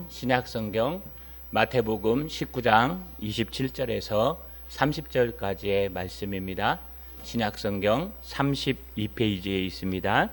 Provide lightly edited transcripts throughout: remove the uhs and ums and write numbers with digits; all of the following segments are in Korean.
신약성경 마태복음 19장 27절에서 30절까지의 말씀입니다. 신약성경 32페이지에 있습니다.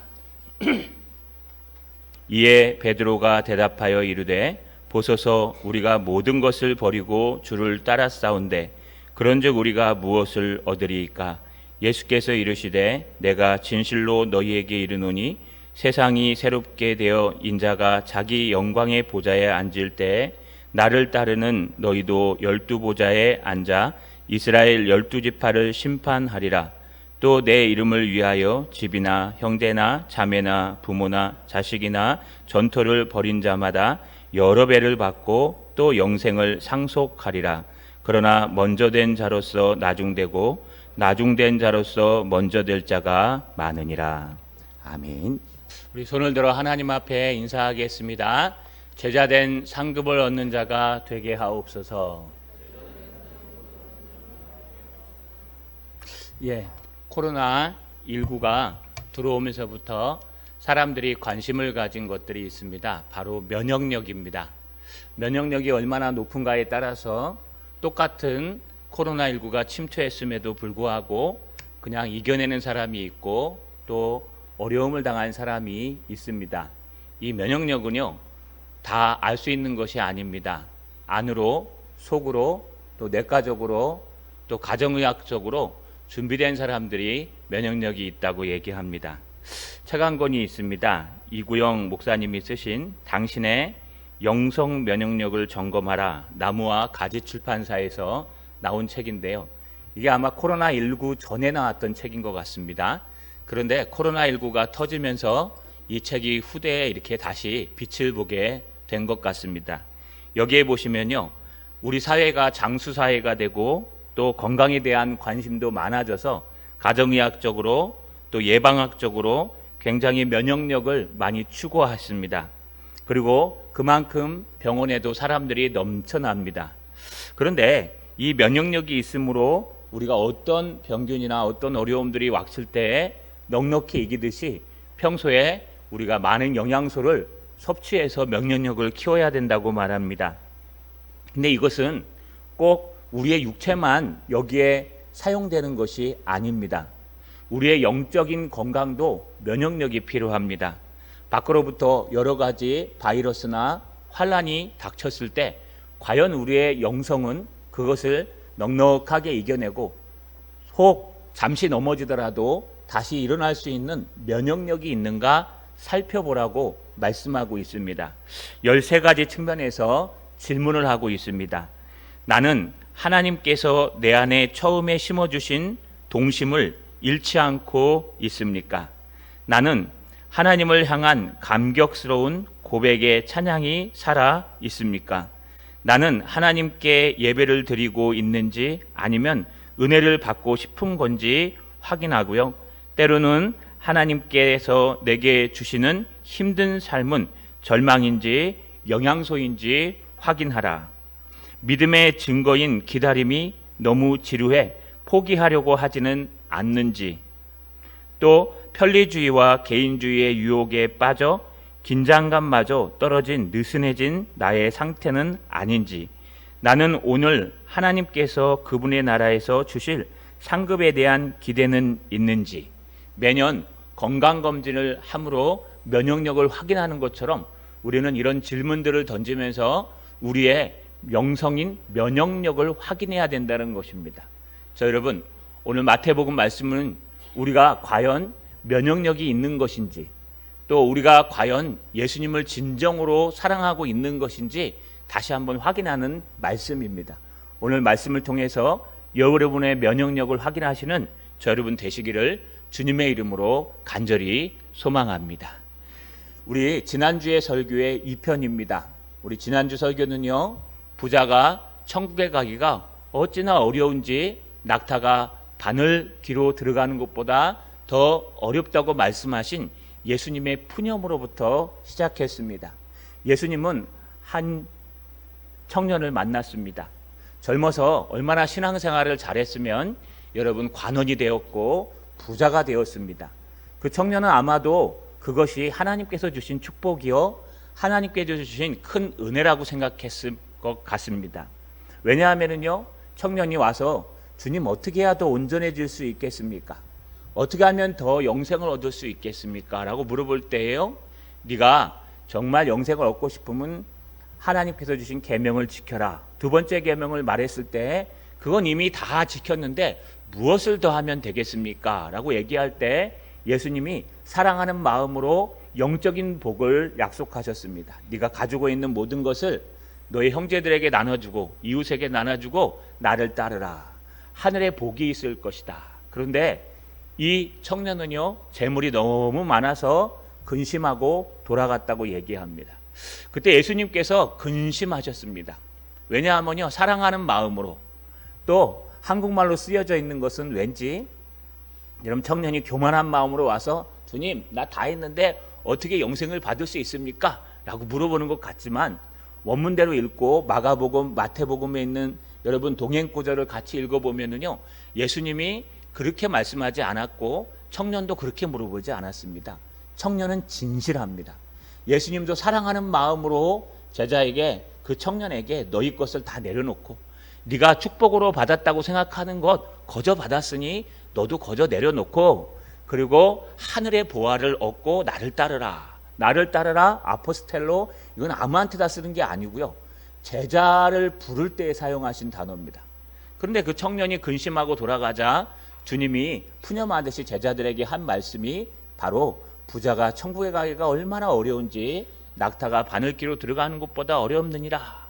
이에 베드로가 대답하여 이르되 보소서 우리가 모든 것을 버리고 주를 따랐사온데 그런즉 우리가 무엇을 얻으리이까? 예수께서 이르시되 내가 진실로 너희에게 이르노니 세상이 새롭게 되어 인자가 자기 영광의 보좌에 앉을 때에 나를 따르는 너희도 12보좌에 앉아 이스라엘 12지파를 심판하리라. 또 내 이름을 위하여 집이나 형제나 자매나 부모나 자식이나 전토를 벌인 자마다 여러 배를 받고 또 영생을 상속하리라. 그러나 먼저 된 자로서 나중되고 나중된 자로서 먼저 될 자가 많으니라. 아멘. 우리 손을 들어 하나님 앞에 인사하겠습니다. 제자된 상급을 얻는 자가 되게 하옵소서. 코로나19가 들어오면서부터 사람들이 관심을 가진 것들이 있습니다. 바로 면역력입니다. 면역력이 얼마나 높은가에 따라서 똑같은 코로나19가 침투했음에도 불구하고 그냥 이겨내는 사람이 있고 또 어려움을 당한 사람이 있습니다. 이 면역력은요, 다 알 수 있는 것이 아닙니다. 안으로, 속으로, 또 내과적으로, 또 가정의학적으로 준비된 사람들이 면역력이 있다고 얘기합니다. 책 한 권이 있습니다. 이구영 목사님이 쓰신 당신의 영성 면역력을 점검하라, 나무와 가지 출판사에서 나온 책인데요. 이게 아마 코로나19 전에 나왔던 책인 것 같습니다. 그런데 코로나19가 터지면서 이 책이 후대에 이렇게 다시 빛을 보게 된 것 같습니다. 여기에 보시면요, 우리 사회가 장수사회가 되고 또 건강에 대한 관심도 많아져서 가정의학적으로 또 예방학적으로 굉장히 면역력을 많이 추구하십니다. 그리고 그만큼 병원에도 사람들이 넘쳐납니다. 그런데 이 면역력이 있으므로 우리가 어떤 병균이나 어떤 어려움들이 왔을 때 넉넉히 이기듯이 평소에 우리가 많은 영양소를 섭취해서 면역력을 키워야 된다고 말합니다. 근데 이것은 꼭 우리의 육체만 여기에 사용되는 것이 아닙니다. 우리의 영적인 건강도 면역력이 필요합니다. 밖으로부터 여러 가지 바이러스나 환란이 닥쳤을 때 과연 우리의 영성은 그것을 넉넉하게 이겨내고 혹 잠시 넘어지더라도 다시 일어날 수 있는 면역력이 있는가 살펴보라고 말씀하고 있습니다. 13가지 측면에서 질문을 하고 있습니다. 나는 하나님께서 내 안에 처음에 심어주신 동심을 잃지 않고 있습니까? 나는 하나님을 향한 감격스러운 고백의 찬양이 살아 있습니까? 나는 하나님께 예배를 드리고 있는지 아니면 은혜를 받고 싶은 건지 확인하고요. 때로는 하나님께서 내게 주시는 힘든 삶은 절망인지 영양소인지 확인하라. 믿음의 증거인 기다림이 너무 지루해 포기하려고 하지는 않는지, 또 편리주의와 개인주의의 유혹에 빠져 긴장감마저 떨어진 느슨해진 나의 상태는 아닌지, 나는 오늘 하나님께서 그분의 나라에서 주실 상급에 대한 기대는 있는지, 매년 건강검진을 함으로 면역력을 확인하는 것처럼 우리는 이런 질문들을 던지면서 우리의 영성인 면역력을 확인해야 된다는 것입니다. 자, 여러분, 오늘 마태복음 말씀은 우리가 과연 면역력이 있는 것인지, 또 우리가 과연 예수님을 진정으로 사랑하고 있는 것인지 다시 한번 확인하는 말씀입니다. 오늘 말씀을 통해서 여러분의 면역력을 확인하시는 저 여러분 되시기를 주님의 이름으로 간절히 소망합니다. 우리 지난주의 설교의 2편입니다. 우리 지난주 설교는요, 부자가 천국에 가기가 어찌나 어려운지 낙타가 바늘귀로 들어가는 것보다 더 어렵다고 말씀하신 예수님의 푸념으로부터 시작했습니다. 예수님은 한 청년을 만났습니다. 젊어서 얼마나 신앙생활을 잘했으면 여러분 관원이 되었고 부자가 되었습니다. 그 청년은 아마도 그것이 하나님께서 주신 축복이요 하나님께서 주신 큰 은혜라고 생각했을 것 같습니다. 왜냐하면요, 청년이 와서 주님 어떻게 해야 더 온전해질 수 있겠습니까? 어떻게 하면 더 영생을 얻을 수 있겠습니까? 라고 물어볼 때에요, 네가 정말 영생을 얻고 싶으면 하나님께서 주신 계명을 지켜라. 두 번째 계명을 말했을 때 그건 이미 다 지켰는데 무엇을 더 하면 되겠습니까? 라고 얘기할 때 예수님이 사랑하는 마음으로 영적인 복을 약속하셨습니다. 네가 가지고 있는 모든 것을 너의 형제들에게 나눠주고 이웃에게 나눠주고 나를 따르라. 하늘에 복이 있을 것이다. 그런데 이 청년은요, 재물이 너무 많아서 근심하고 돌아갔다고 얘기합니다. 그때 예수님께서 근심하셨습니다. 왜냐하면요, 사랑하는 마음으로, 또 한국말로 쓰여져 있는 것은 왠지 여러분 청년이 교만한 마음으로 와서 주님 나 다 했는데 어떻게 영생을 받을 수 있습니까? 라고 물어보는 것 같지만 원문대로 읽고 마가복음, 마태복음에 있는 여러분 동행 구절을 같이 읽어보면은요, 예수님이 그렇게 말씀하지 않았고 청년도 그렇게 물어보지 않았습니다. 청년은 진실합니다. 예수님도 사랑하는 마음으로 제자에게, 그 청년에게 너희 것을 다 내려놓고 네가 축복으로 받았다고 생각하는 것 거저 받았으니 너도 거저 내려놓고 그리고 하늘의 보화를 얻고 나를 따르라. 나를 따르라, 아포스텔로, 이건 아무한테나 쓰는 게 아니고요, 제자를 부를 때 사용하신 단어입니다. 그런데 그 청년이 근심하고 돌아가자 주님이 푸념하듯이 제자들에게 한 말씀이 바로 부자가 천국에 가기가 얼마나 어려운지 낙타가 바늘기로 들어가는 것보다 어렵느니라.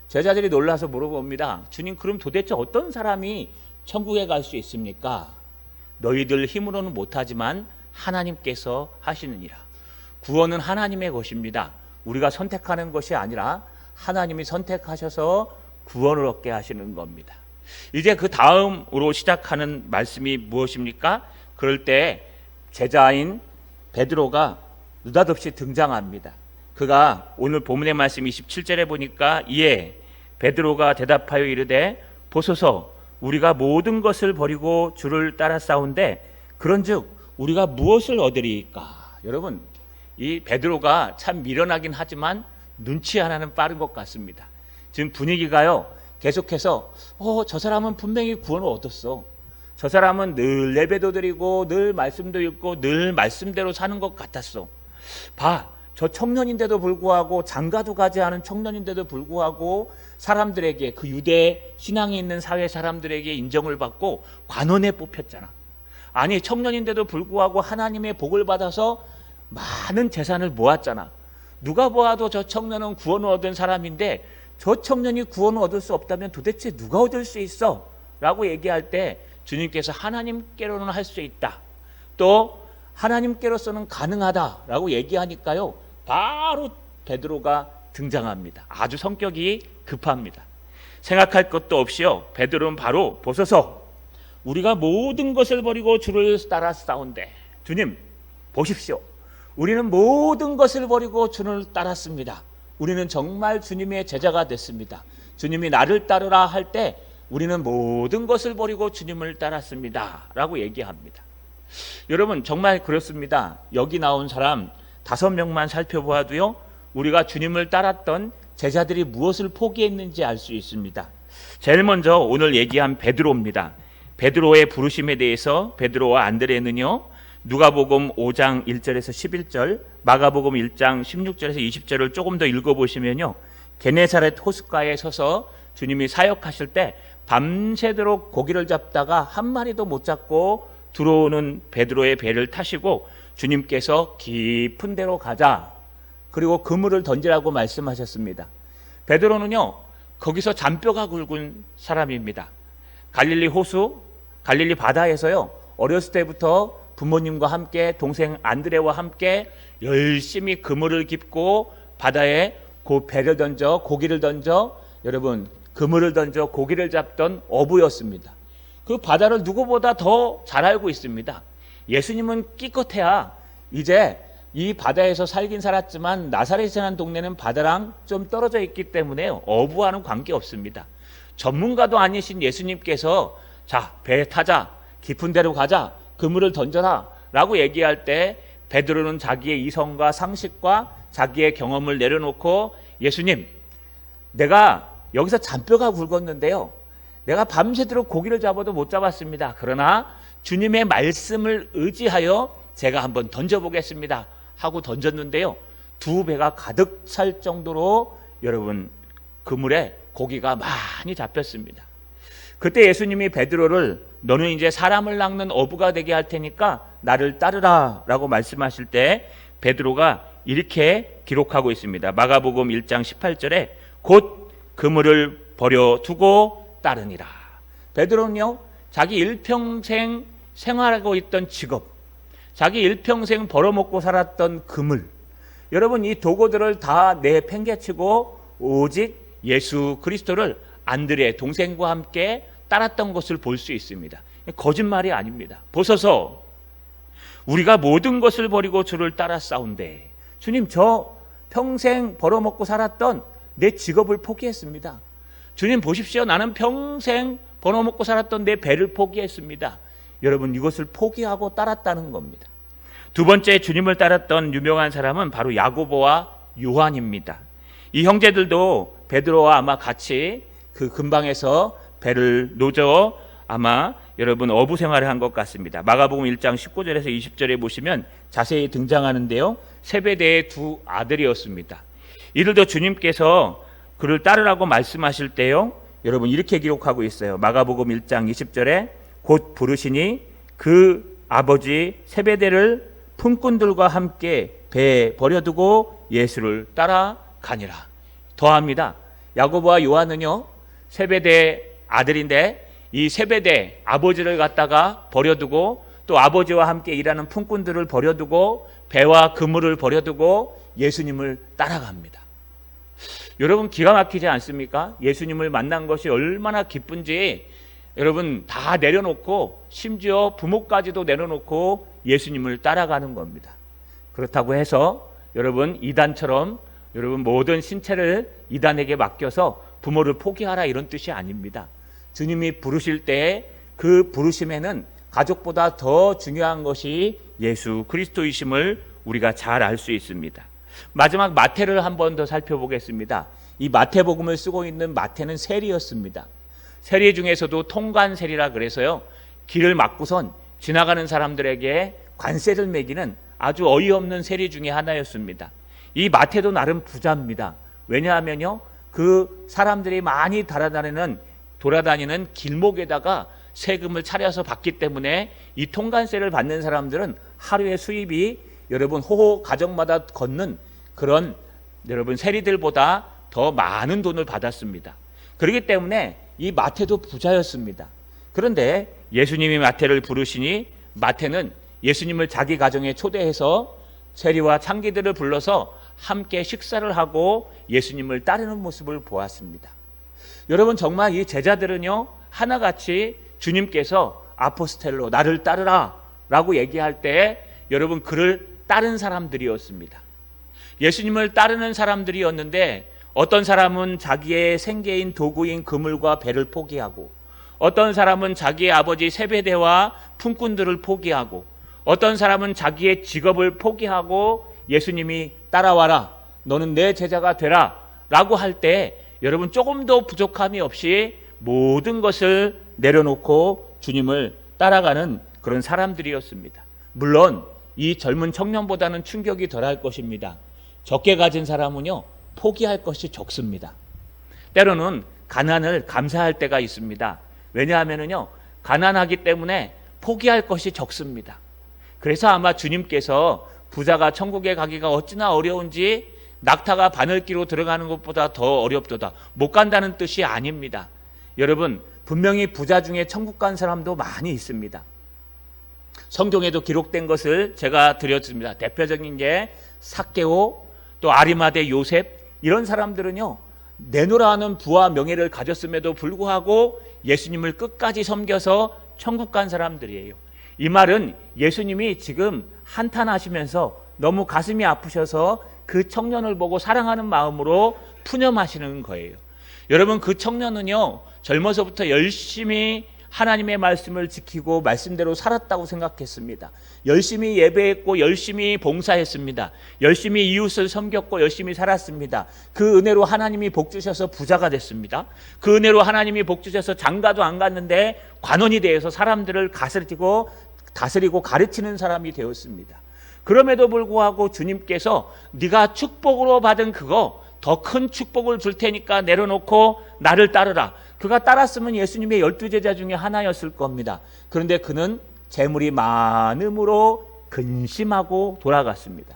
제자들이 놀라서 물어봅니다. 주님, 그럼 도대체 어떤 사람이 천국에 갈 수 있습니까? 너희들 힘으로는 못하지만 하나님께서 하시느니라. 구원은 하나님의 것입니다. 우리가 선택하는 것이 아니라 하나님이 선택하셔서 구원을 얻게 하시는 겁니다. 이제 그 다음으로 시작하는 말씀이 무엇입니까? 그럴 때 제자인 베드로가 느닷없이 등장합니다. 그가 오늘 본문의 말씀 27절에 보니까 이에 베드로가 대답하여 이르되 보소서 우리가 모든 것을 버리고 주를 따라 싸운데 그런즉 우리가 무엇을 얻으리이까? 여러분, 이 베드로가 참 미련하긴 하지만 눈치 하나는 빠른 것 같습니다. 지금 분위기가요, 계속해서 저 사람은 분명히 구원을 얻었어. 저 사람은 늘 예배도 드리고 늘 말씀도 읽고 늘 말씀대로 사는 것 같았어. 봐, 저 청년인데도 불구하고 장가도 가지 않은 청년인데도 불구하고 사람들에게, 그 유대 신앙이 있는 사회 사람들에게 인정을 받고 관원에 뽑혔잖아. 아니, 청년인데도 불구하고 하나님의 복을 받아서 많은 재산을 모았잖아. 누가 보아도 저 청년은 구원을 얻은 사람인데 저 청년이 구원을 얻을 수 없다면 도대체 누가 얻을 수 있어? 라고 얘기할 때 주님께서 하나님께로는 할 수 있다, 또 하나님께로서는 가능하다라고 얘기하니까요, 바로 베드로가 등장합니다. 아주 성격이 급합니다. 생각할 것도 없이요, 베드로는 바로 보소서 우리가 모든 것을 버리고 주를 따라 싸운대. 주님 보십시오, 우리는 모든 것을 버리고 주를 따랐습니다. 우리는 정말 주님의 제자가 됐습니다. 주님이 나를 따르라 할 때 우리는 모든 것을 버리고 주님을 따랐습니다 라고 얘기합니다. 여러분, 정말 그렇습니다. 여기 나온 사람 5명만 살펴보아도요, 우리가 주님을 따랐던 제자들이 무엇을 포기했는지 알 수 있습니다. 제일 먼저 오늘 얘기한 베드로입니다. 베드로의 부르심에 대해서 베드로와 안드레는요, 누가복음 5장 1절에서 11절, 마가복음 1장 16절에서 20절을 조금 더 읽어보시면요, 게네사렛 호숫가에 서서 주님이 사역하실 때 밤새도록 고기를 잡다가 한 마리도 못 잡고 들어오는 베드로의 배를 타시고 주님께서 깊은 데로 가자, 그리고 그물을 던지라고 말씀하셨습니다. 베드로는요, 거기서 잔뼈가 굵은 사람입니다. 갈릴리 호수, 갈릴리 바다에서요, 어렸을 때부터 부모님과 함께 동생 안드레와 함께 열심히 그물을 깁고 바다에 배를 던져 고기를 던져, 여러분, 그물을 던져 고기를 잡던 어부였습니다. 그 바다를 누구보다 더 잘 알고 있습니다. 예수님은 기껏해야 이제 이 바다에서 살긴 살았지만 나사렛이라는 동네는 바다랑 좀 떨어져 있기 때문에 어부와는 관계없습니다. 전문가도 아니신 예수님께서 자, 배 타자, 깊은 데로 가자, 그물을 던져라 라고 얘기할 때 베드로는 자기의 이성과 상식과 자기의 경험을 내려놓고 예수님, 내가 여기서 잔뼈가 굵었는데요, 내가 밤새도록 고기를 잡아도 못 잡았습니다. 그러나 주님의 말씀을 의지하여 제가 한번 던져보겠습니다 하고 던졌는데요, 두 배가 가득 찰 정도로 여러분 그물에 고기가 많이 잡혔습니다. 그때 예수님이 베드로를 너는 이제 사람을 낚는 어부가 되게 할 테니까 나를 따르라 라고 말씀하실 때 베드로가 이렇게 기록하고 있습니다. 마가복음 1장 18절에 곧 그물을 버려두고 따르니라. 베드로는요, 자기 일평생 생활하고 있던 직업, 자기 일평생 벌어먹고 살았던 그물, 여러분 이 도구들을 다 내팽개치고 오직 예수 그리스도를 안드레 동생과 함께 따랐던 것을 볼 수 있습니다. 거짓말이 아닙니다. 보소서 우리가 모든 것을 버리고 주를 따라 싸운대. 주님, 저 평생 벌어먹고 살았던 내 직업을 포기했습니다. 주님 보십시오, 나는 평생 벌어먹고 살았던 내 배를 포기했습니다. 여러분 이것을 포기하고 따랐다는 겁니다. 두 번째 주님을 따랐던 유명한 사람은 바로 야고보와 요한입니다. 이 형제들도 베드로와 아마 같이 그 근방에서 배를 노저 아마 여러분 어부 생활을 한 것 같습니다. 마가복음 1장 19절에서 20절에 보시면 자세히 등장하는데요, 세베대의 두 아들이었습니다. 이들도 주님께서 그를 따르라고 말씀하실 때요, 여러분 이렇게 기록하고 있어요. 마가복음 1장 20절에 곧 부르시니 그 아버지 세베대를 품꾼들과 함께 배에 버려두고 예수를 따라가니라. 더합니다. 야고보와 요한은요, 세베대 아들인데 이 세베대 아버지를 갖다가 버려두고 또 아버지와 함께 일하는 품꾼들을 버려두고 배와 그물을 버려두고 예수님을 따라갑니다. 여러분 기가 막히지 않습니까? 예수님을 만난 것이 얼마나 기쁜지 여러분 다 내려놓고 심지어 부모까지도 내려놓고 예수님을 따라가는 겁니다. 그렇다고 해서 여러분 이단처럼 여러분 모든 신체를 이단에게 맡겨서 부모를 포기하라 이런 뜻이 아닙니다. 주님이 부르실 때 그 부르심에는 가족보다 더 중요한 것이 예수 그리스도이심을 우리가 잘 알 수 있습니다. 마지막 마태를 한 번 더 살펴보겠습니다. 이 마태복음을 쓰고 있는 마태는 세리였습니다. 세리 중에서도 통관세리라 그래서요, 길을 막고선 지나가는 사람들에게 관세를 매기는 아주 어이없는 세리 중에 하나였습니다. 이 마태도 나름 부자입니다. 왜냐하면요, 그 사람들이 많이 돌아다니는 길목에다가 세금을 차려서 받기 때문에 이 통관세를 받는 사람들은 하루의 수입이 여러분 호호 가정마다 걷는 그런 여러분 세리들보다 더 많은 돈을 받았습니다. 그렇기 때문에 이 마태도 부자였습니다. 그런데 예수님이 마태를 부르시니 마태는 예수님을 자기 가정에 초대해서 세리와 창기들을 불러서 함께 식사를 하고 예수님을 따르는 모습을 보았습니다. 여러분 정말 이 제자들은요, 하나같이 주님께서 아포스텔로 나를 따르라 라고 얘기할 때 여러분 그를 따른 사람들이었습니다. 예수님을 따르는 사람들이었는데 어떤 사람은 자기의 생계인 도구인 그물과 배를 포기하고, 어떤 사람은 자기의 아버지 세베대와 품꾼들을 포기하고, 어떤 사람은 자기의 직업을 포기하고 예수님이 따라와라, 너는 내 제자가 되라 라고 할 때 여러분 조금도 부족함이 없이 모든 것을 내려놓고 주님을 따라가는 그런 사람들이었습니다. 물론 이 젊은 청년보다는 충격이 덜할 것입니다. 적게 가진 사람은요, 포기할 것이 적습니다. 때로는 가난을 감사할 때가 있습니다. 왜냐하면요, 가난하기 때문에 포기할 것이 적습니다. 그래서 아마 주님께서 부자가 천국에 가기가 어찌나 어려운지 낙타가 바늘기로 들어가는 것보다 더 어렵도다, 못 간다는 뜻이 아닙니다. 여러분 분명히 부자 중에 천국 간 사람도 많이 있습니다. 성경에도 기록된 것을 제가 드렸습니다. 대표적인 게 삭개오, 또 아리마대 요셉, 이런 사람들은요, 내노라 하는 부와 명예를 가졌음에도 불구하고 예수님을 끝까지 섬겨서 천국 간 사람들이에요. 이 말은 예수님이 지금 한탄하시면서 너무 가슴이 아프셔서 그 청년을 보고 사랑하는 마음으로 푸념하시는 거예요. 여러분 그 청년은요, 젊어서부터 열심히 하나님의 말씀을 지키고 말씀대로 살았다고 생각했습니다. 열심히 예배했고 열심히 봉사했습니다. 열심히 이웃을 섬겼고 열심히 살았습니다. 그 은혜로 하나님이 복 주셔서 부자가 됐습니다. 그 은혜로 하나님이 복 주셔서 장가도 안 갔는데 관원이 되어서 사람들을 다스리고 가르치는 사람이 되었습니다. 그럼에도 불구하고 주님께서 네가 축복으로 받은 그거 더 큰 축복을 줄 테니까 내려놓고 나를 따르라. 그가 따랐으면 예수님의 12제자 중에 하나였을 겁니다. 그런데 그는 재물이 많음으로 근심하고 돌아갔습니다.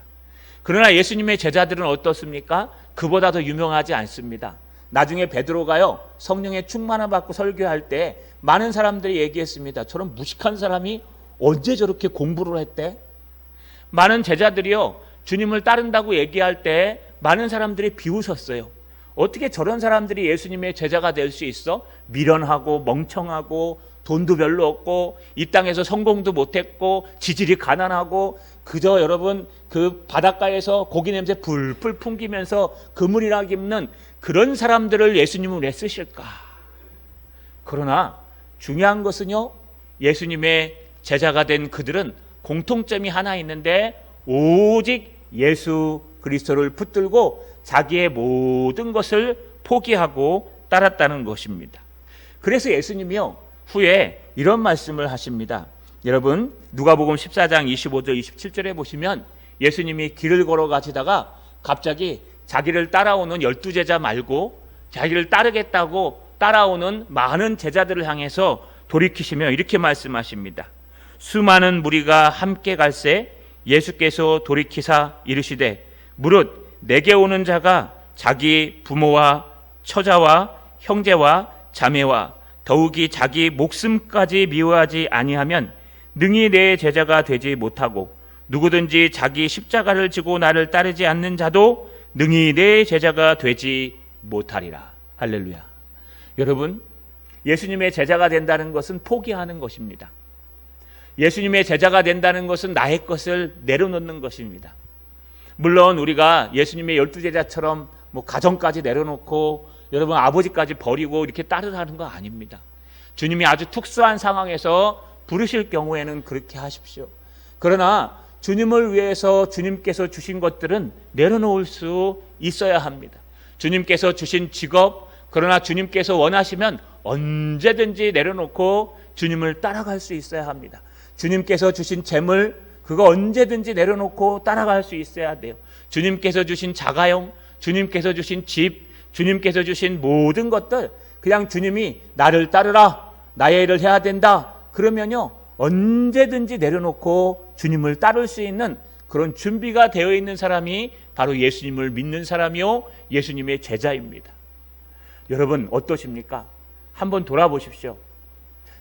그러나 예수님의 제자들은 어떻습니까? 그보다 더 유명하지 않습니다. 나중에 베드로가요, 성령의 충만을 받고 설교할 때 많은 사람들이 얘기했습니다. 저런 무식한 사람이 언제 저렇게 공부를 했대? 많은 제자들이요, 주님을 따른다고 얘기할 때 많은 사람들이 비웃었어요. 어떻게 저런 사람들이 예수님의 제자가 될 수 있어? 미련하고 멍청하고 돈도 별로 없고 이 땅에서 성공도 못했고 지질이 가난하고 그저 여러분 그 바닷가에서 고기 냄새 풀풀 풍기면서 그물이나 깁는 그런 사람들을 예수님은 왜 쓰실까? 그러나 중요한 것은요, 예수님의 제자가 된 그들은 공통점이 하나 있는데 오직 예수 그리스도를 붙들고 자기의 모든 것을 포기하고 따랐다는 것입니다. 그래서 예수님이요, 후에 이런 말씀을 하십니다. 여러분 누가복음 14장 25절 27절에 보시면 예수님이 길을 걸어가시다가 갑자기 자기를 따라오는 12제자 말고 자기를 따르겠다고 따라오는 많은 제자들을 향해서 돌이키시며 이렇게 말씀하십니다. 수많은 무리가 함께 갈새 예수께서 돌이키사 이르시되 무릇 내게 오는 자가 자기 부모와 처자와 형제와 자매와 더욱이 자기 목숨까지 미워하지 아니하면 능히 내 제자가 되지 못하고 누구든지 자기 십자가를 지고 나를 따르지 않는 자도 능히 내 제자가 되지 못하리라. 할렐루야. 여러분, 예수님의 제자가 된다는 것은 포기하는 것입니다. 예수님의 제자가 된다는 것은 나의 것을 내려놓는 것입니다. 물론 우리가 예수님의 12제자처럼 가정까지 내려놓고 여러분 아버지까지 버리고 이렇게 따르라는 거 아닙니다. 주님이 아주 특수한 상황에서 부르실 경우에는 그렇게 하십시오. 그러나 주님을 위해서 주님께서 주신 것들은 내려놓을 수 있어야 합니다. 주님께서 주신 직업, 그러나 주님께서 원하시면 언제든지 내려놓고 주님을 따라갈 수 있어야 합니다. 주님께서 주신 재물, 그거 언제든지 내려놓고 따라갈 수 있어야 돼요. 주님께서 주신 자가용, 주님께서 주신 집, 주님께서 주신 모든 것들, 그냥 주님이 나를 따르라, 나의 일을 해야 된다, 그러면요 언제든지 내려놓고 주님을 따를 수 있는 그런 준비가 되어 있는 사람이 바로 예수님을 믿는 사람이요 예수님의 제자입니다. 여러분 어떠십니까? 한번 돌아보십시오.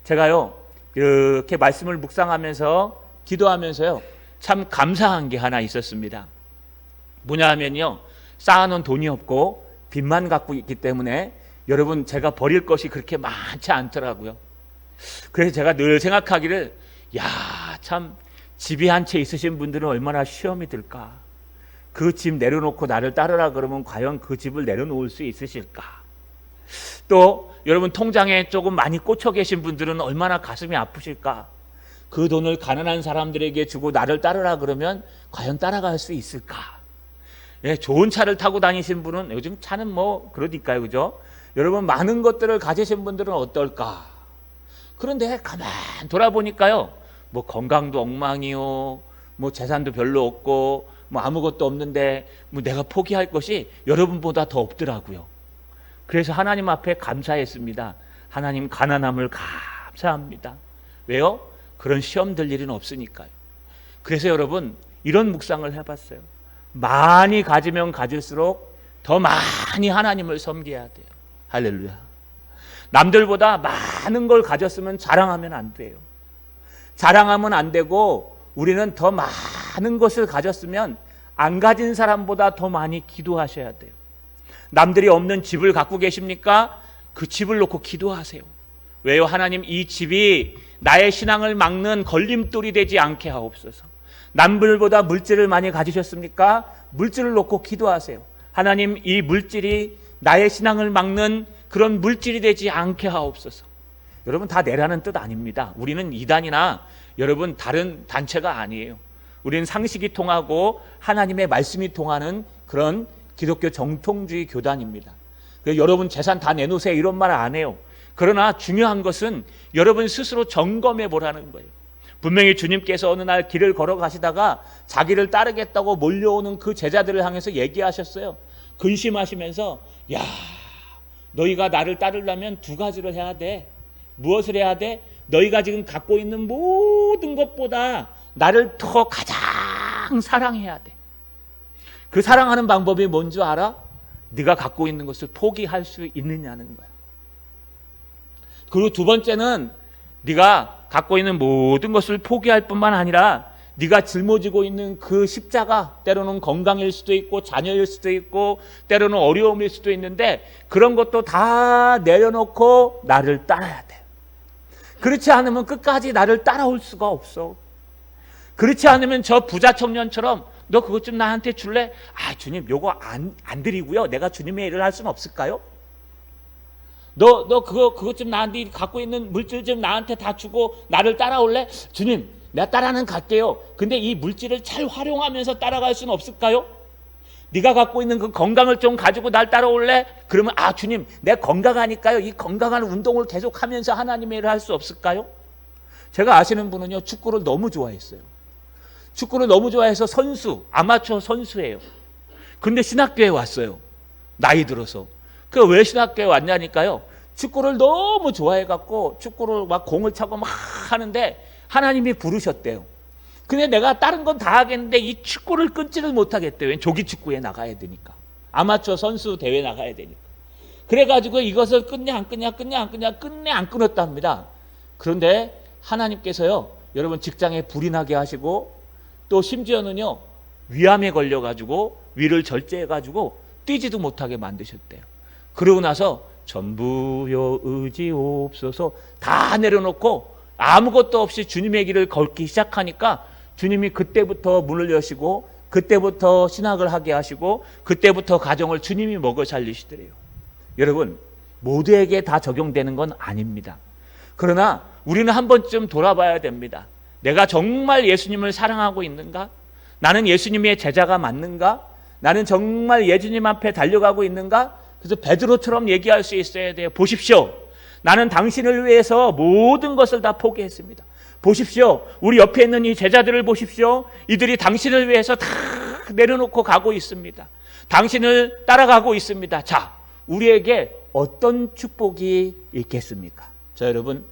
제가요 이렇게 말씀을 묵상하면서 기도하면서요 참 감사한 게 하나 있었습니다. 뭐냐 하면요, 쌓아놓은 돈이 없고 빚만 갖고 있기 때문에 여러분 제가 버릴 것이 그렇게 많지 않더라고요. 그래서 제가 늘 생각하기를, 참 집이 한 채 있으신 분들은 얼마나 시험이 들까. 그 집 내려놓고 나를 따르라 그러면 과연 그 집을 내려놓을 수 있으실까. 또 여러분 통장에 조금 많이 꽂혀 계신 분들은 얼마나 가슴이 아프실까. 그 돈을 가난한 사람들에게 주고 나를 따르라 그러면 과연 따라갈 수 있을까. 좋은 차를 타고 다니신 분은, 요즘 차는 그러니까요, 그죠? 여러분 많은 것들을 가지신 분들은 어떨까. 그런데 가만 돌아보니까요, 건강도 엉망이요, 재산도 별로 없고, 아무것도 없는데, 내가 포기할 것이 여러분보다 더 없더라고요. 그래서 하나님 앞에 감사했습니다. 하나님, 가난함을 감사합니다. 왜요? 그런 시험 들 일은 없으니까요. 그래서 여러분, 이런 묵상을 해봤어요. 많이 가지면 가질수록 더 많이 하나님을 섬겨야 돼요. 할렐루야. 남들보다 많은 걸 가졌으면 자랑하면 안 돼요. 자랑하면 안 되고, 우리는 더 많은 것을 가졌으면 안 가진 사람보다 더 많이 기도하셔야 돼요. 남들이 없는 집을 갖고 계십니까? 그 집을 놓고 기도하세요. 왜요? 하나님, 이 집이 나의 신앙을 막는 걸림돌이 되지 않게 하옵소서. 남들보다 물질을 많이 가지셨습니까? 물질을 놓고 기도하세요. 하나님, 이 물질이 나의 신앙을 막는 그런 물질이 되지 않게 하옵소서. 여러분 다 내라는 뜻 아닙니다. 우리는 이단이나 여러분 다른 단체가 아니에요. 우리는 상식이 통하고 하나님의 말씀이 통하는 그런 기독교 정통주의 교단입니다. 그래서 여러분 재산 다 내놓으세요 이런 말 안 해요. 그러나 중요한 것은 여러분 스스로 점검해 보라는 거예요. 분명히 주님께서 어느 날 길을 걸어가시다가 자기를 따르겠다고 몰려오는 그 제자들을 향해서 얘기하셨어요. 근심하시면서 야, 너희가 나를 따르려면 두 가지를 해야 돼. 무엇을 해야 돼? 너희가 지금 갖고 있는 모든 것보다 나를 더 가장 사랑해야 돼. 그 사랑하는 방법이 뭔지 알아? 네가 갖고 있는 것을 포기할 수 있느냐는 거야. 그리고 두 번째는 네가 갖고 있는 모든 것을 포기할 뿐만 아니라 네가 짊어지고 있는 그 십자가, 때로는 건강일 수도 있고 자녀일 수도 있고 때로는 어려움일 수도 있는데 그런 것도 다 내려놓고 나를 따라야 돼. 그렇지 않으면 끝까지 나를 따라올 수가 없어. 그렇지 않으면 저 부자 청년처럼 너 그것 좀 나한테 줄래? 아, 주님 요거 안 드리고요. 내가 주님의 일을 할 수는 없을까요? 너 그것 좀 나한테 갖고 있는 물질 좀 나한테 다 주고 나를 따라올래? 주님, 내가 따라는 갈게요. 근데 이 물질을 잘 활용하면서 따라갈 수는 없을까요? 네가 갖고 있는 그 건강을 좀 가지고 날 따라올래? 그러면 아, 주님, 내가 건강하니까요. 이 건강한 운동을 계속하면서 하나님의 일을 할 수 없을까요? 제가 아시는 분은요, 축구를 너무 좋아했어요. 축구를 너무 좋아해서 아마추어 선수예요. 근데 신학교에 왔어요. 나이 들어서. 그 왜 신학교에 왔냐니까요. 축구를 너무 좋아해갖고 축구를 막 공을 차고 막 하는데 하나님이 부르셨대요. 근데 내가 다른 건 다 하겠는데 이 축구를 끊지를 못하겠대요. 조기 축구에 나가야 되니까. 아마추어 선수 대회 나가야 되니까. 그래가지고 이것을 끝내 안 끊었답니다. 그런데 하나님께서요, 여러분 직장에 불이 나게 하시고 또 심지어는요 위암에 걸려가지고 위를 절제해가지고 뛰지도 못하게 만드셨대요. 그러고 나서 전부여 의지옵소서 다 내려놓고 아무것도 없이 주님의 길을 걷기 시작하니까 주님이 그때부터 문을 여시고 그때부터 신학을 하게 하시고 그때부터 가정을 주님이 먹여 살리시더래요. 여러분 모두에게 다 적용되는 건 아닙니다. 그러나 우리는 한 번쯤 돌아봐야 됩니다. 내가 정말 예수님을 사랑하고 있는가? 나는 예수님의 제자가 맞는가? 나는 정말 예수님 앞에 달려가고 있는가? 그래서 베드로처럼 얘기할 수 있어야 돼요. 보십시오. 나는 당신을 위해서 모든 것을 다 포기했습니다. 보십시오. 우리 옆에 있는 이 제자들을 보십시오. 이들이 당신을 위해서 다 내려놓고 가고 있습니다. 당신을 따라가고 있습니다. 자, 우리에게 어떤 축복이 있겠습니까? 자, 여러분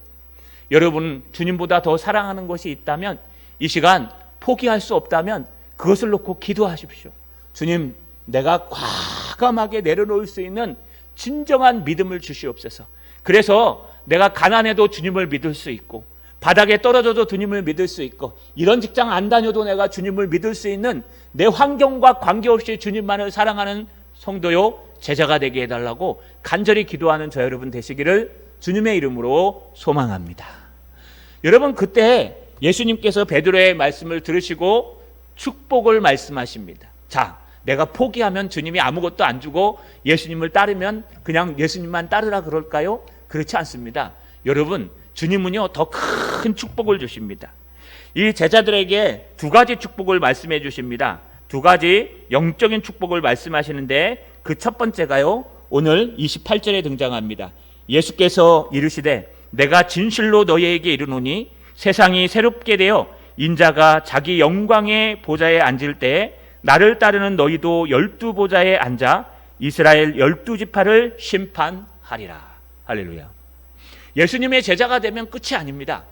주님보다 더 사랑하는 것이 있다면 이 시간 포기할 수 없다면 그것을 놓고 기도하십시오. 주님, 내가 과감하게 내려놓을 수 있는 진정한 믿음을 주시옵소서. 그래서 내가 가난해도 주님을 믿을 수 있고 바닥에 떨어져도 주님을 믿을 수 있고 이런 직장 안 다녀도 내가 주님을 믿을 수 있는 내 환경과 관계없이 주님만을 사랑하는 성도요 제자가 되게 해달라고 간절히 기도하는 저 여러분 되시기를 주님의 이름으로 소망합니다. 여러분 그때 예수님께서 베드로의 말씀을 들으시고 축복을 말씀하십니다. 자, 내가 포기하면 주님이 아무것도 안 주고 예수님을 따르면 그냥 예수님만 따르라 그럴까요? 그렇지 않습니다. 여러분 주님은요 더 큰 축복을 주십니다. 이 제자들에게 두 가지 축복을 말씀해 주십니다. 두 가지 영적인 축복을 말씀하시는데 그 첫 번째가요 오늘 28절에 등장합니다. 예수께서 이르시되 내가 진실로 너희에게 이르노니 세상이 새롭게 되어 인자가 자기 영광의 보좌에 앉을 때에 나를 따르는 너희도 12보좌에 앉아 이스라엘 12지파를 심판하리라. 할렐루야. 예수님의 제자가 되면 끝이 아닙니다.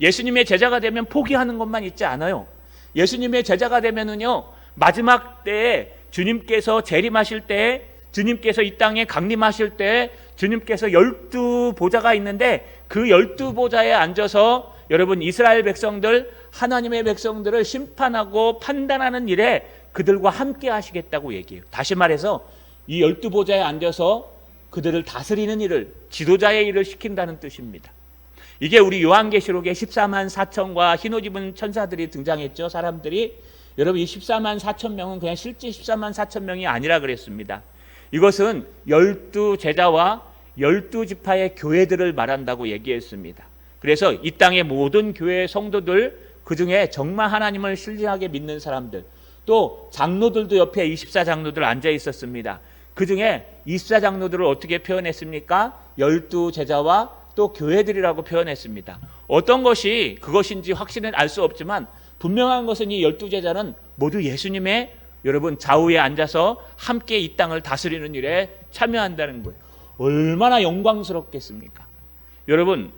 예수님의 제자가 되면 포기하는 것만 있지 않아요. 예수님의 제자가 되면은요 마지막 때에 주님께서 재림하실 때에 주님께서 이 땅에 강림하실 때에 주님께서 12보좌가 있는데 그 12보좌에 앉아서 여러분 이스라엘 백성들 하나님의 백성들을 심판하고 판단하는 일에 그들과 함께 하시겠다고 얘기해요. 다시 말해서 이 12보좌에 앉아서 그들을 다스리는 일을 지도자의 일을 시킨다는 뜻입니다. 이게 우리 요한계시록에 14만 4천과 흰옷 입은 천사들이 등장했죠. 사람들이. 여러분 이 14만 4천 명은 그냥 실제 14만 4천 명이 아니라 그랬습니다. 이것은 12제자와 12지파의 교회들을 말한다고 얘기했습니다. 그래서 이 땅의 모든 교회 성도들, 그중에 정말 하나님을 신실하게 믿는 사람들, 또 장로들도 옆에 24장로들 앉아 있었습니다. 그중에 24장로들을 어떻게 표현했습니까? 12제자와 또 교회들이라고 표현했습니다. 어떤 것이 그것인지 확실히 알 수 없지만 분명한 것은 이 12제자는 모두 예수님의 여러분 좌우에 앉아서 함께 이 땅을 다스리는 일에 참여한다는 거예요. 얼마나 영광스럽겠습니까? 여러분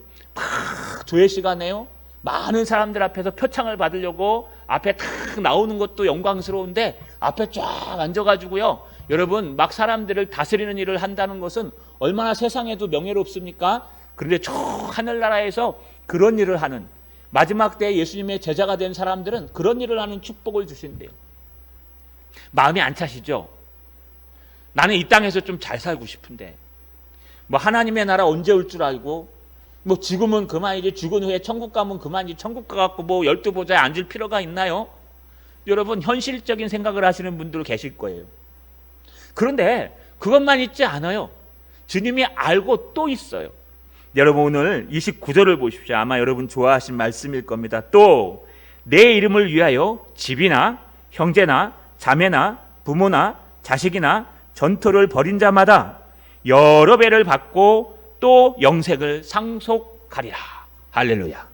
조회 시간에요, 많은 사람들 앞에서 표창을 받으려고 앞에 탁 나오는 것도 영광스러운데 앞에 쫙 앉아가지고요, 여러분 막 사람들을 다스리는 일을 한다는 것은 얼마나 세상에도 명예롭습니까? 그런데 저 하늘나라에서 그런 일을 하는, 마지막 때 예수님의 제자가 된 사람들은 그런 일을 하는 축복을 주신대요. 마음이 안 차시죠? 나는 이 땅에서 좀 잘 살고 싶은데 뭐 하나님의 나라 언제 올 줄 알고, 뭐 죽으면 그만이지, 죽은 후에 천국 가면 그만이지, 천국 가갖고 뭐 12보좌에 앉을 필요가 있나요? 여러분 현실적인 생각을 하시는 분들 계실 거예요. 그런데 그것만 있지 않아요. 주님이 알고 또 있어요. 여러분 오늘 29절을 보십시오. 아마 여러분 좋아하신 말씀일 겁니다. 또 내 이름을 위하여 집이나 형제나 자매나 부모나 자식이나 전토를 벌인 자마다 여러 배를 받고 또 영생을 상속하리라. 할렐루야.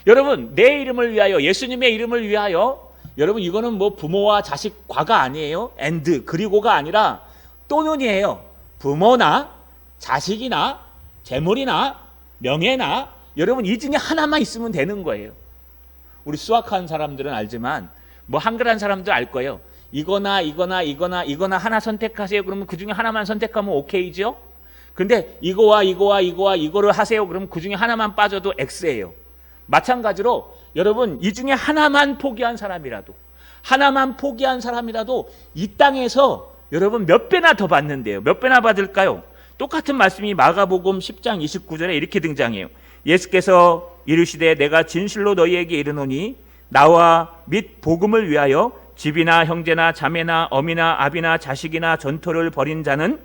여러분 내 이름을 위하여, 예수님의 이름을 위하여, 여러분 이거는 뭐 부모와 자식 과가 아니에요. and 그리고가 아니라 또는이에요. 부모나 자식이나 재물이나 명예나, 여러분 이 중에 하나만 있으면 되는 거예요. 우리 수학하는 사람들은 알지만 뭐 한글한 사람들 알 거예요. 이거나 하나 선택하세요. 그러면 그 중에 하나만 선택하면 오케이죠. 근데 이거를 하세요. 그러면 그 중에 하나만 빠져도 X예요. 마찬가지로 여러분 이 중에 하나만 포기한 사람이라도 이 땅에서 여러분 몇 배나 더 받는데요. 몇 배나 받을까요? 똑같은 말씀이 마가복음 10장 29절에 이렇게 등장해요. 예수께서 이르시되 내가 진실로 너희에게 이르노니 나와 및 복음을 위하여 집이나 형제나 자매나 어미나 아비나 자식이나 전토를 벌인 자는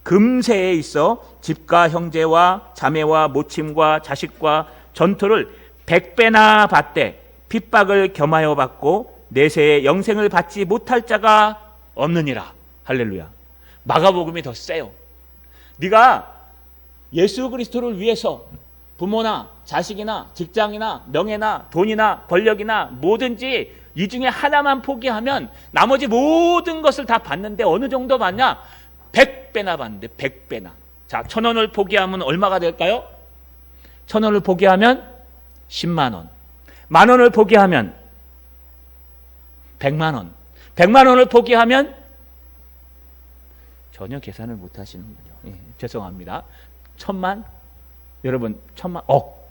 금세에 있어 집과 형제와 자매와 모침과 자식과 전토를 100배나 받되 핍박을 겸하여 받고 내세에 영생을 받지 못할 자가 없느니라. 할렐루야. 마가복음이 더 세요. 네가 예수 그리스도를 위해서 부모나 자식이나 직장이나 명예나 돈이나 권력이나 뭐든지 이 중에 하나만 포기하면 나머지 모든 것을 다 받는데 어느 정도 받냐? 100배나 받는데 100배나. 자, 1,000원을 포기하면 얼마가 될까요? 1,000원을 포기하면 10만 원. 10,000원을 포기하면 100만 원. 100만 원을 포기하면 전혀 계산을 못 하시는군요. 예, 죄송합니다. 1,000만, 여러분 1,000만, 억.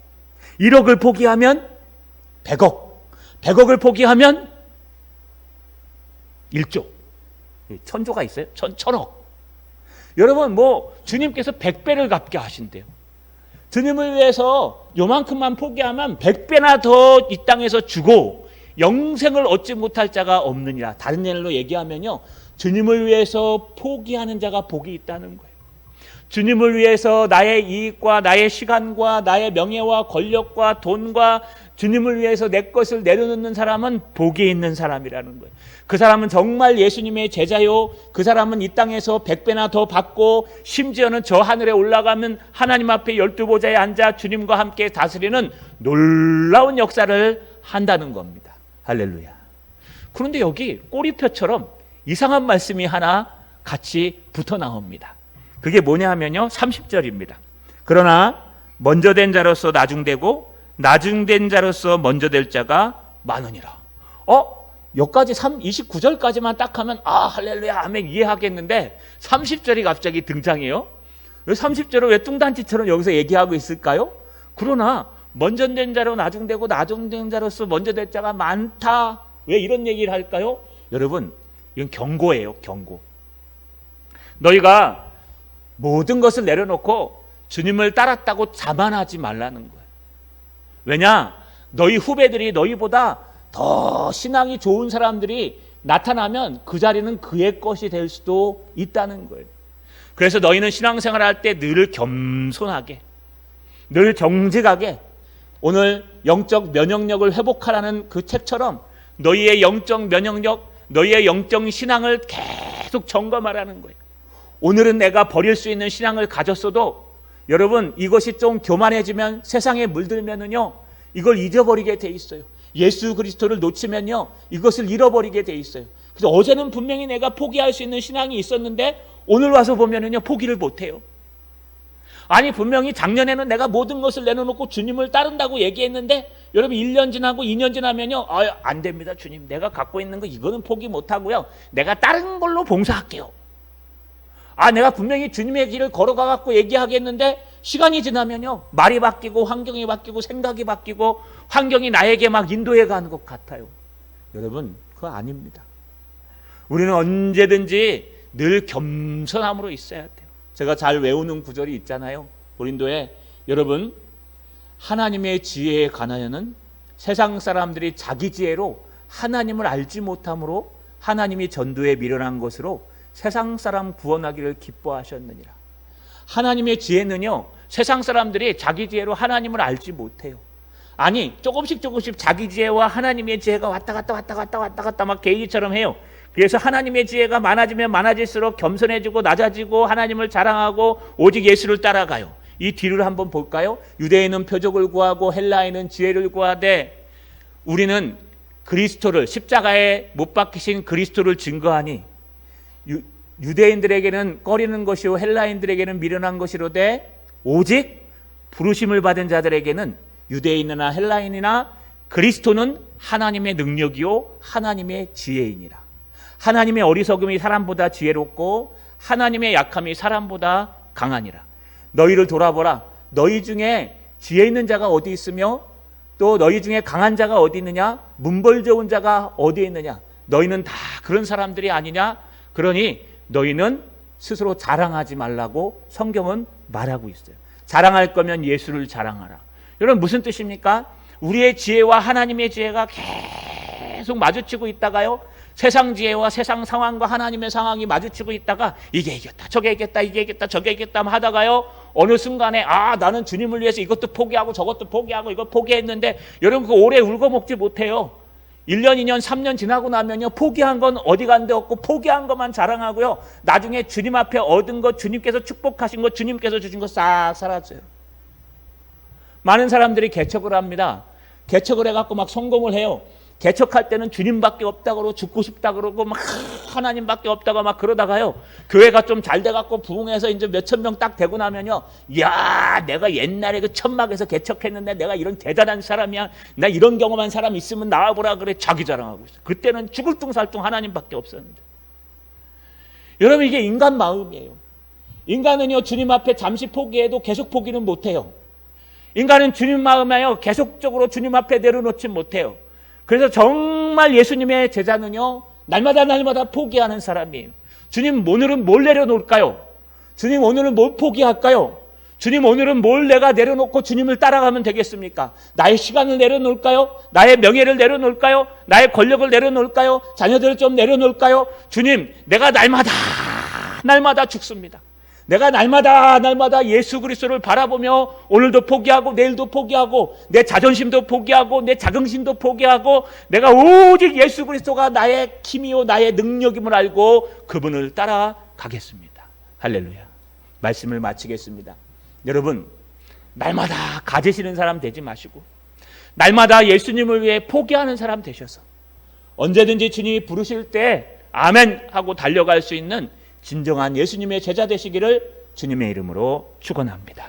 1억을 포기하면 100억. 100억을 포기하면 1조. 1,000조가 있어요? 1,000억. 여러분 뭐 주님께서 100배를 갚게 하신대요. 주님을 위해서 요만큼만 포기하면 100배나 더 이 땅에서 주고 영생을 얻지 못할 자가 없느니라. 다른 예로 얘기하면요, 주님을 위해서 포기하는 자가 복이 있다는 거예요. 주님을 위해서 나의 이익과 나의 시간과 나의 명예와 권력과 돈과 주님을 위해서 내 것을 내려놓는 사람은 복이 있는 사람이라는 거예요. 그 사람은 정말 예수님의 제자요, 그 사람은 이 땅에서 100배나 더 받고 심지어는 저 하늘에 올라가면 하나님 앞에 12보좌에 앉아 주님과 함께 다스리는 놀라운 역사를 한다는 겁니다. 할렐루야. 그런데 여기 꼬리표처럼 이상한 말씀이 하나 같이 붙어 나옵니다. 그게 뭐냐 하면요, 30절입니다. 그러나 먼저 된 자로서 나중되고 나중된 자로서 먼저 될 자가 많으니라. 여기까지 29절까지만 딱 하면 할렐루야 아멘 이해하겠는데 30절이 갑자기 등장해요. 30절을 왜 뚱단지처럼 여기서 얘기하고 있을까요? 그러나 먼저 된 자로 나중되고 나중된 자로서 먼저 될 자가 많다. 왜 이런 얘기를 할까요? 여러분 이건 경고예요. 경고. 너희가 모든 것을 내려놓고 주님을 따랐다고 자만하지 말라는 거예요. 왜냐? 너희 후배들이 너희보다 더 신앙이 좋은 사람들이 나타나면 그 자리는 그의 것이 될 수도 있다는 거예요. 그래서 너희는 신앙생활 할 때 늘 겸손하게, 늘 정직하게, 오늘 영적 면역력을 회복하라는 그 책처럼 너희의 영적 면역력, 너희의 영적 신앙을 계속 점검하라는 거예요. 오늘은 내가 버릴 수 있는 신앙을 가졌어도 여러분, 이것이 좀 교만해지면, 세상에 물들면은요, 이걸 잊어버리게 돼 있어요. 예수 그리스도를 놓치면요, 이것을 잃어버리게 돼 있어요. 그래서 어제는 분명히 내가 포기할 수 있는 신앙이 있었는데 오늘 와서 보면은요, 포기를 못해요. 아니, 분명히 작년에는 내가 모든 것을 내려놓고 주님을 따른다고 얘기했는데 여러분, 1년 지나고 2년 지나면요, 안 됩니다 주님, 내가 갖고 있는 거 이거는 포기 못하고요, 내가 다른 걸로 봉사할게요. 내가 분명히 주님의 길을 걸어가갖고 얘기하겠는데 시간이 지나면요, 말이 바뀌고 환경이 바뀌고 생각이 바뀌고 환경이 나에게 막 인도해 가는 것 같아요. 여러분, 그거 아닙니다. 우리는 언제든지 늘 겸손함으로 있어야 돼요. 제가 잘 외우는 구절이 있잖아요. 고린도에, 여러분, 하나님의 지혜에 관하여는 세상 사람들이 자기 지혜로 하나님을 알지 못함으로 하나님이 전도에 미련한 것으로 세상 사람 구원하기를 기뻐하셨느니라. 하나님의 지혜는요, 세상 사람들이 자기 지혜로 하나님을 알지 못해요. 아니, 조금씩 자기 지혜와 하나님의 지혜가 왔다 갔다 막 게이지처럼 해요. 그래서 하나님의 지혜가 많아지면 많아질수록 겸손해지고 낮아지고 하나님을 자랑하고 오직 예수를 따라가요. 이 뒤를 한번 볼까요? 유대인은 표적을 구하고 헬라인은 지혜를 구하되 우리는 그리스도를, 십자가에 못 박히신 그리스도를 증거하니 유대인들에게는 꺼리는 것이요 헬라인들에게는 미련한 것이로되 오직 부르심을 받은 자들에게는 유대인이나 헬라인이나 그리스도는 하나님의 능력이요 하나님의 지혜이니라. 하나님의 어리석음이 사람보다 지혜롭고 하나님의 약함이 사람보다 강하니라. 너희를 돌아보라. 너희 중에 지혜 있는 자가 어디 있으며 또 너희 중에 강한 자가 어디 있느냐? 문벌 좋은 자가 어디 있느냐? 너희는 다 그런 사람들이 아니냐? 그러니 너희는 스스로 자랑하지 말라고 성경은 말하고 있어요. 자랑할 거면 예수를 자랑하라. 여러분, 무슨 뜻입니까? 우리의 지혜와 하나님의 지혜가 계속 마주치고 있다가요, 세상 지혜와 세상 상황과 하나님의 상황이 마주치고 있다가 이게 이겼다, 저게 이겼다, 이게 이겼다, 저게 이겼다 하다가요, 어느 순간에 나는 주님을 위해서 이것도 포기하고 저것도 포기하고 이거 포기했는데 여러분, 그 오래 울고 먹지 못해요. 1년, 2년, 3년 지나고 나면요, 포기한 건 어디 간 데 없고 포기한 것만 자랑하고요, 나중에 주님 앞에 얻은 것, 주님께서 축복하신 것, 주님께서 주신 것 싹 사라져요. 많은 사람들이 개척을 합니다. 개척을 해갖고 막 성공을 해요. 개척할 때는 주님밖에 없다고 그러고 죽고 싶다 그러고 막 하나님밖에 없다고 막 그러다가요, 교회가 좀 잘 돼갖고 부흥해서 이제 몇천 명 딱 되고 나면요, 야, 내가 옛날에 그 천막에서 개척했는데 내가 이런 대단한 사람이야, 나 이런 경험한 사람 있으면 나와보라 그래, 자기 자랑하고 있어. 그때는 죽을 뚱살뚱 하나님밖에 없었는데. 여러분, 이게 인간 마음이에요. 인간은요, 주님 앞에 잠시 포기해도 계속 포기는 못해요. 인간은 주님 마음에요, 계속적으로 주님 앞에 내려놓지 못해요. 그래서 정말 예수님의 제자는요, 날마다 포기하는 사람이에요. 주님, 오늘은 뭘 내려놓을까요? 주님, 오늘은 뭘 포기할까요? 주님, 오늘은 뭘 내가 내려놓고 주님을 따라가면 되겠습니까? 나의 시간을 내려놓을까요? 나의 명예를 내려놓을까요? 나의 권력을 내려놓을까요? 자녀들을 좀 내려놓을까요? 주님, 내가 날마다 죽습니다. 내가 날마다 예수 그리스도를 바라보며 오늘도 포기하고 내일도 포기하고 내 자존심도 포기하고 내 자긍심도 포기하고 내가 오직 예수 그리스도가 나의 힘이요 나의 능력임을 알고 그분을 따라가겠습니다. 할렐루야. 말씀을 마치겠습니다. 여러분, 날마다 가지시는 사람 되지 마시고 날마다 예수님을 위해 포기하는 사람 되셔서 언제든지 주님이 부르실 때 아멘 하고 달려갈 수 있는 진정한 예수님의 제자 되시기를 주님의 이름으로 축원합니다.